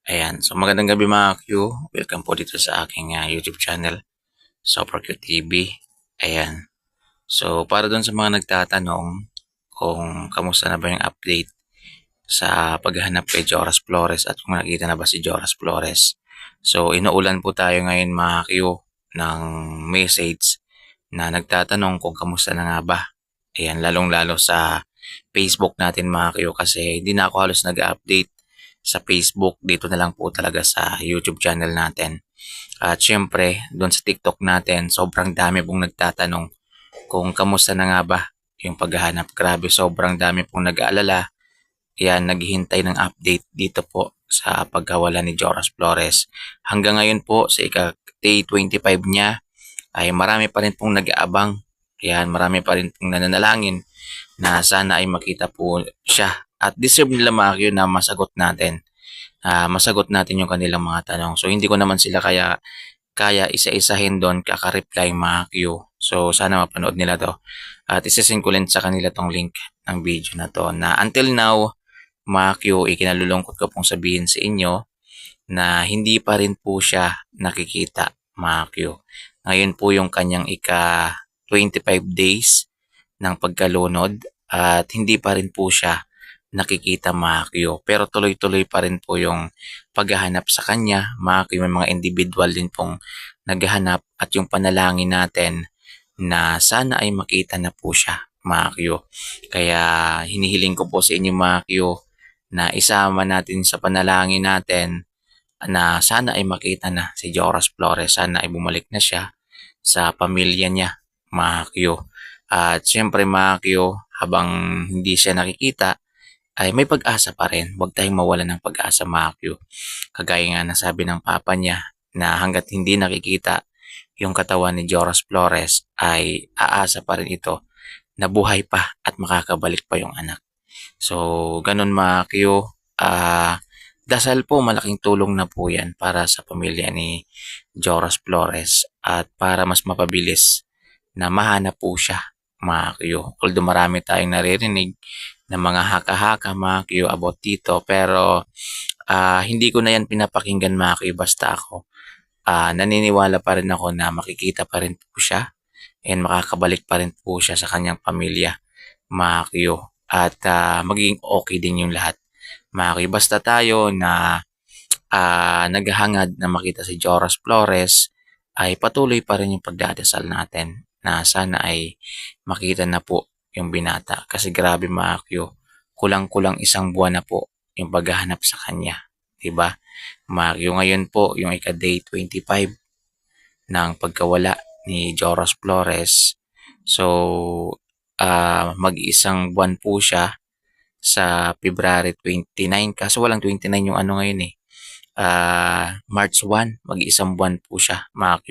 Ayan. So, magandang gabi mga Q. Welcome po dito sa aking YouTube channel, Super Q TV. Ayan. So, para dun sa mga nagtatanong kung kamusta na ba yung update sa paghahanap kay Joras Flores at kung nakita na ba si Joras Flores. So, inuulan po tayo ngayon mga Q ng message na nagtatanong kung kamusta na nga ba. Ayan, lalong-lalo sa Facebook natin mga Q kasi hindi na ako halos nag-update sa Facebook. Dito na lang po talaga sa YouTube channel natin. At syempre, doon sa TikTok natin, sobrang dami pong nagtatanong kung kamusta na nga ba yung paghahanap. Grabe, sobrang dami pong nag-aalala. Yan, naghihintay ng update dito po sa pagkawala ni Joras Flores. Hanggang ngayon po, sa ika-day 25 niya, ay marami pa rin pong nag-aabang. Yan, marami pa rin pong nananalangin na sana ay makita po siya. At deserve nila mga yun na masagot natin yung kanilang mga tanong. So, hindi ko naman sila kaya isa-isahin doon kaka-reply mga Q. So, sana mapanood nila to. At isasend ko sa kanila tong link ng video na to na until now, mga Q, ikinalulungkot ko pong sabihin sa inyo na hindi pa rin po siya nakikita, mga Q. Ngayon po yung kanyang ika 25 days ng pagkalunod at hindi pa rin po siya nakikita mga Q. Pero tuloy-tuloy pa rin po yung paghahanap sa kanya. Mga Q, may mga individual din pong naghahanap at yung panalangin natin na sana ay makita na po siya mga Q. Kaya hinihiling ko po sa inyo mga Q na isama natin sa panalangin natin na sana ay makita na si Joras Flores. Sana ay bumalik na siya sa pamilya niya mga Q. At syempre mga Q, habang hindi siya nakikita, ay may pag-asa pa rin. Huwag tayong mawalan ng pag-asa mga Q. Kagaya nga nasabi ng papa niya na hanggat hindi nakikita yung katawan ni Joras Flores ay aasa pa rin ito na buhay pa at makakabalik pa yung anak. So, ganun mga Q. Dasal po, malaking tulong na po yan para sa pamilya ni Joras Flores at para mas mapabilis na mahanap po siya mga Q. Although marami tayong naririnig na mga haka-haka mga Q about dito pero hindi ko na yan pinapakinggan mga Q basta ako. Naniniwala pa rin ako na makikita pa rin po siya and makakabalik pa rin po siya sa kanyang pamilya mga Q. At magiging okay din yung lahat mga Q. Basta tayo na naghahangad na makita si Joras Flores ay patuloy pa rin yung pagdadasal natin na sana ay makita na po yung binata. Kasi grabe mga Q, kulang-kulang 1 buwan na po yung paghahanap sa kanya. Diba? Mga Q, ngayon po yung ika-day 25 ng pagkawala ni Joras Flores. So, mag-1 buwan po siya sa February 29. Kaso walang 29 yung ano ngayon eh. March 1, mag-1 buwan po siya mga Q.